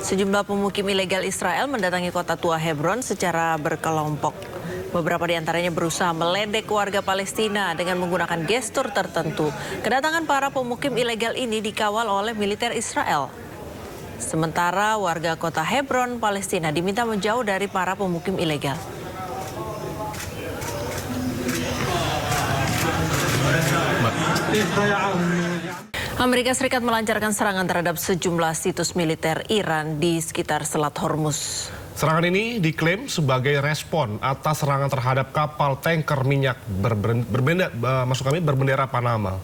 Sejumlah pemukim ilegal Israel mendatangi kota tua Hebron secara berkelompok. Beberapa di antaranya berusaha meledek warga Palestina dengan menggunakan gestur tertentu. Kedatangan para pemukim ilegal ini dikawal oleh militer Israel. Sementara warga kota Hebron, Palestina diminta menjauh dari para pemukim ilegal. Amerika Serikat melancarkan serangan terhadap sejumlah situs militer Iran di sekitar Selat Hormuz. Serangan ini diklaim sebagai respon atas serangan terhadap kapal tanker minyak berbendera Panama.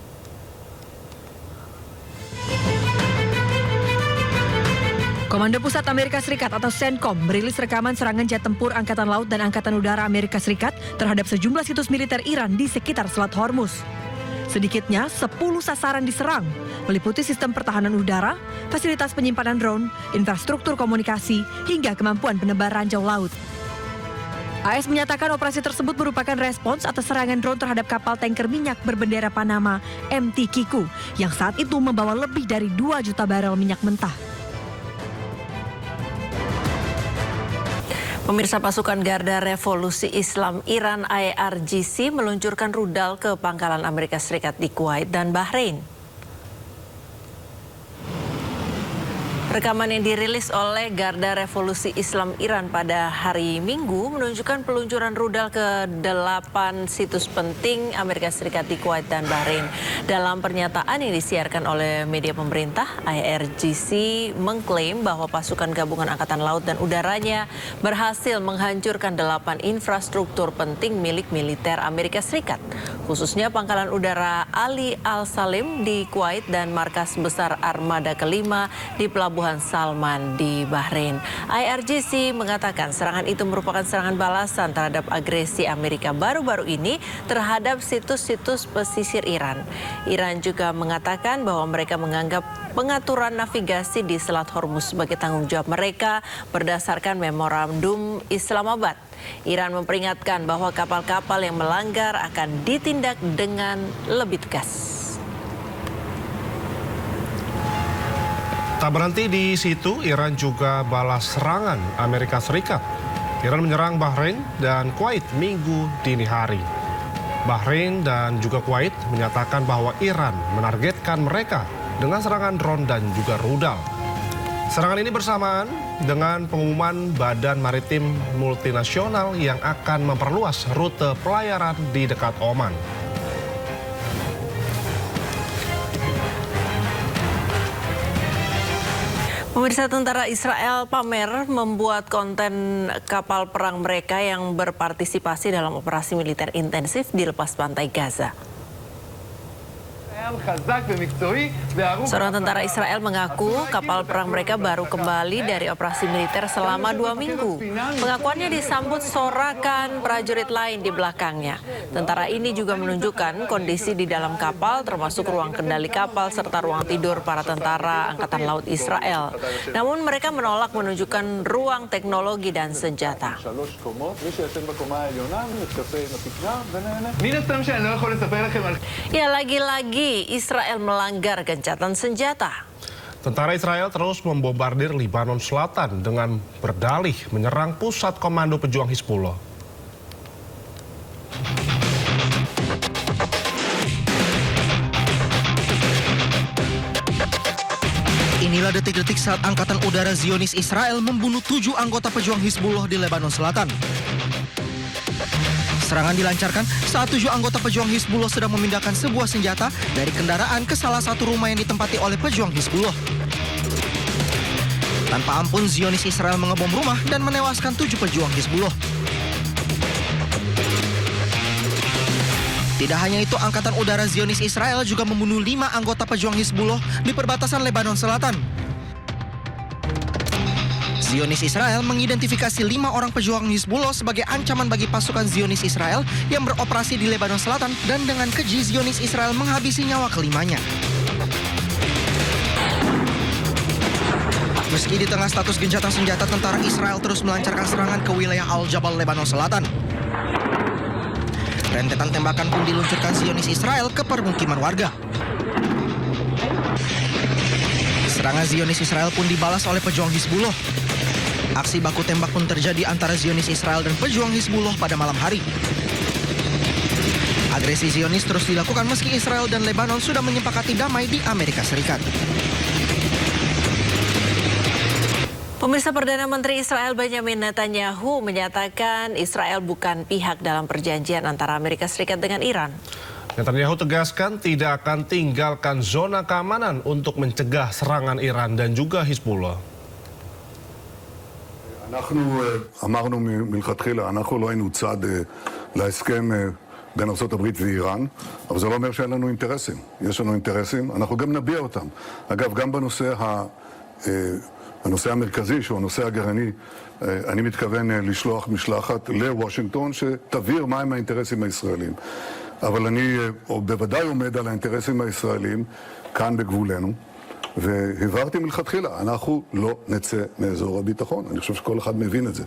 Komando Pusat Amerika Serikat atau CENTCOM merilis rekaman serangan jet tempur Angkatan Laut dan Angkatan Udara Amerika Serikat terhadap sejumlah situs militer Iran di sekitar Selat Hormuz. Sedikitnya 10 sasaran diserang, meliputi sistem pertahanan udara, fasilitas penyimpanan drone, infrastruktur komunikasi, hingga kemampuan penebar ranjau laut. AS menyatakan operasi tersebut merupakan respons atas serangan drone terhadap kapal tanker minyak berbendera Panama MT Kiku yang saat itu membawa lebih dari 2 juta barel minyak mentah. Pemirsa, pasukan Garda Revolusi Islam Iran IRGC meluncurkan rudal ke pangkalan Amerika Serikat di Kuwait dan Bahrain. Rekaman yang dirilis oleh Garda Revolusi Islam Iran pada hari Minggu menunjukkan peluncuran rudal ke 8 situs penting Amerika Serikat di Kuwait dan Bahrain. Dalam pernyataan yang disiarkan oleh media pemerintah, IRGC mengklaim bahwa pasukan gabungan Angkatan Laut dan Udaranya berhasil menghancurkan 8 infrastruktur penting milik militer Amerika Serikat, khususnya pangkalan udara Ali Al-Salim di Kuwait dan markas besar Armada kelima di Pelabuhan Salman di Bahrain. IRGC mengatakan serangan itu merupakan serangan balasan terhadap agresi Amerika baru-baru ini terhadap situs-situs pesisir Iran. Iran juga mengatakan bahwa mereka menganggap pengaturan navigasi di Selat Hormuz sebagai tanggung jawab mereka berdasarkan memorandum Islamabad. Iran memperingatkan bahwa kapal-kapal yang melanggar akan ditindak dengan lebih tegas. Tak berhenti di situ, Iran juga balas serangan Amerika Serikat. Iran menyerang Bahrain dan Kuwait Minggu dini hari. Bahrain dan juga Kuwait menyatakan bahwa Iran menargetkan mereka dengan serangan drone dan juga rudal. Serangan ini bersamaan dengan pengumuman Badan Maritim Multinasional yang akan memperluas rute pelayaran di dekat Oman. Pemirsa, tentara Israel pamer membuat konten kapal perang mereka yang berpartisipasi dalam operasi militer intensif di lepas pantai Gaza. Seorang tentara Israel mengaku kapal perang mereka baru kembali dari operasi militer selama 2 minggu. Pengakuannya disambut sorakan prajurit lain di belakangnya. Tentara ini juga menunjukkan kondisi di dalam kapal termasuk ruang kendali kapal serta ruang tidur para tentara Angkatan Laut Israel. Namun mereka menolak menunjukkan ruang teknologi dan senjata. Ya, lagi-lagi Israel melanggar gencatan senjata. Tentara Israel terus membombardir Lebanon Selatan dengan berdalih menyerang pusat komando pejuang Hizbullah. Inilah detik-detik saat Angkatan Udara Zionis Israel membunuh 7 anggota pejuang Hizbullah di Lebanon Selatan. Serangan dilancarkan saat 7 anggota pejuang Hizbullah sedang memindahkan sebuah senjata dari kendaraan ke salah satu rumah yang ditempati oleh pejuang Hizbullah. Tanpa ampun, Zionis Israel mengebom rumah dan menewaskan 7 pejuang Hizbullah. Tidak hanya itu, Angkatan Udara Zionis Israel juga membunuh 5 anggota pejuang Hizbullah di perbatasan Lebanon Selatan. Zionis Israel mengidentifikasi 5 orang pejuang Hizbullah sebagai ancaman bagi pasukan Zionis Israel yang beroperasi di Lebanon Selatan, dan dengan keji Zionis Israel menghabisi nyawa kelimanya. Meski di tengah status gencatan senjata, tentara Israel terus melancarkan serangan ke wilayah Al-Jabal, Lebanon Selatan. Rentetan tembakan pun diluncurkan Zionis Israel ke permukiman warga. Serangan Zionis Israel pun dibalas oleh pejuang Hizbullah. Aksi baku tembak pun terjadi antara Zionis Israel dan pejuang Hizbullah pada malam hari. Agresi Zionis terus dilakukan meski Israel dan Lebanon sudah menyepakati damai di Amerika Serikat. Pemirsa, Perdana Menteri Israel Benjamin Netanyahu menyatakan Israel bukan pihak dalam perjanjian antara Amerika Serikat dengan Iran. Netanyahu tegaskan tidak akan tinggalkan zona keamanan untuk mencegah serangan Iran dan juga Hizbullah. אנחנו אמרנו מלכתחילה, אנחנו לא היינו צד להסכם בין ארצות הברית ואיראן, אבל זה לא אומר שאין לנו אינטרסים. יש לנו אינטרסים, אנחנו גם נביע אותם. אגב, גם הנושא המרכזי, שהוא הנושא הגרעיני, אני מתכוון לשלוח משלחת לוושינגטון שתבהיר מהם האינטרסים הישראלים. אבל אני בוודאי עומד על האינטרסים הישראלים כאן בגבולנו, והבהרתי מלכתחילה, אנחנו לא נצא מאזור הביטחון. אני חושב שכל אחד מבין את זה.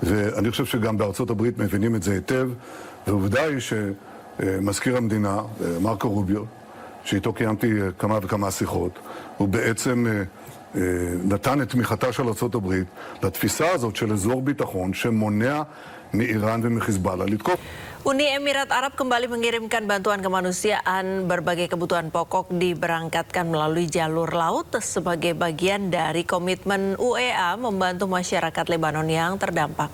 ואני חושב שגם בארצות הברית מבינים את זה היטב, ועובדה היא שמזכיר המדינה, מרקו רוביו, שאיתו קיימתי כמה וכמה שיחות, הוא בעצם נתן את תמיכתה של ארצות הברית לתפיסה הזאת של אזור ביטחון שמונע מאיראן ומחיזבאללה לתקוף. Uni Emirat Arab kembali mengirimkan bantuan kemanusiaan. Berbagai kebutuhan pokok diberangkatkan melalui jalur laut sebagai bagian dari komitmen UEA membantu masyarakat Lebanon yang terdampak.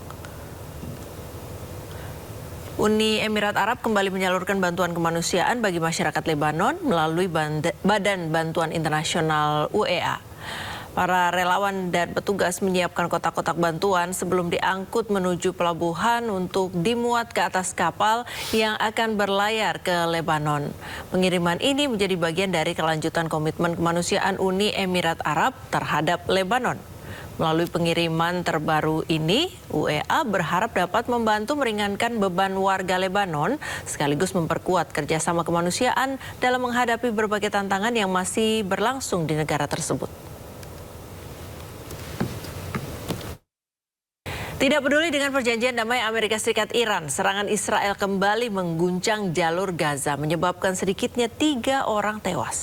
Uni Emirat Arab kembali menyalurkan bantuan kemanusiaan bagi masyarakat Lebanon melalui Badan Bantuan Internasional UEA. Para relawan dan petugas menyiapkan kotak-kotak bantuan sebelum diangkut menuju pelabuhan untuk dimuat ke atas kapal yang akan berlayar ke Lebanon. Pengiriman ini menjadi bagian dari kelanjutan komitmen kemanusiaan Uni Emirat Arab terhadap Lebanon. Melalui pengiriman terbaru ini, UEA berharap dapat membantu meringankan beban warga Lebanon sekaligus memperkuat kerjasama kemanusiaan dalam menghadapi berbagai tantangan yang masih berlangsung di negara tersebut. Tidak peduli dengan perjanjian damai Amerika Serikat Iran, serangan Israel kembali mengguncang jalur Gaza, menyebabkan sedikitnya 3 orang tewas.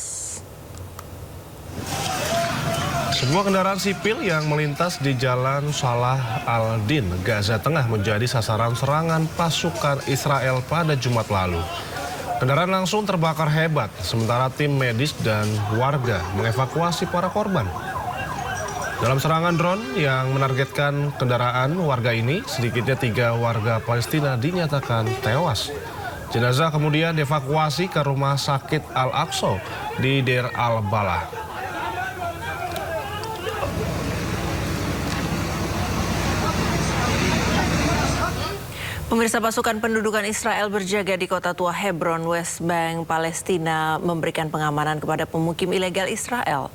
Sebuah kendaraan sipil yang melintas di Jalan Salah al-Din, Gaza Tengah menjadi sasaran serangan pasukan Israel pada Jumat lalu. Kendaraan langsung terbakar hebat, sementara tim medis dan warga mengevakuasi para korban. Dalam serangan drone yang menargetkan kendaraan warga ini, sedikitnya 3 warga Palestina dinyatakan tewas. Jenazah kemudian dievakuasi ke Rumah Sakit Al-Aqsa di Deir al-Balah. Pemirsa, pasukan pendudukan Israel berjaga di kota tua Hebron, West Bank, Palestina, memberikan pengamanan kepada pemukim ilegal Israel.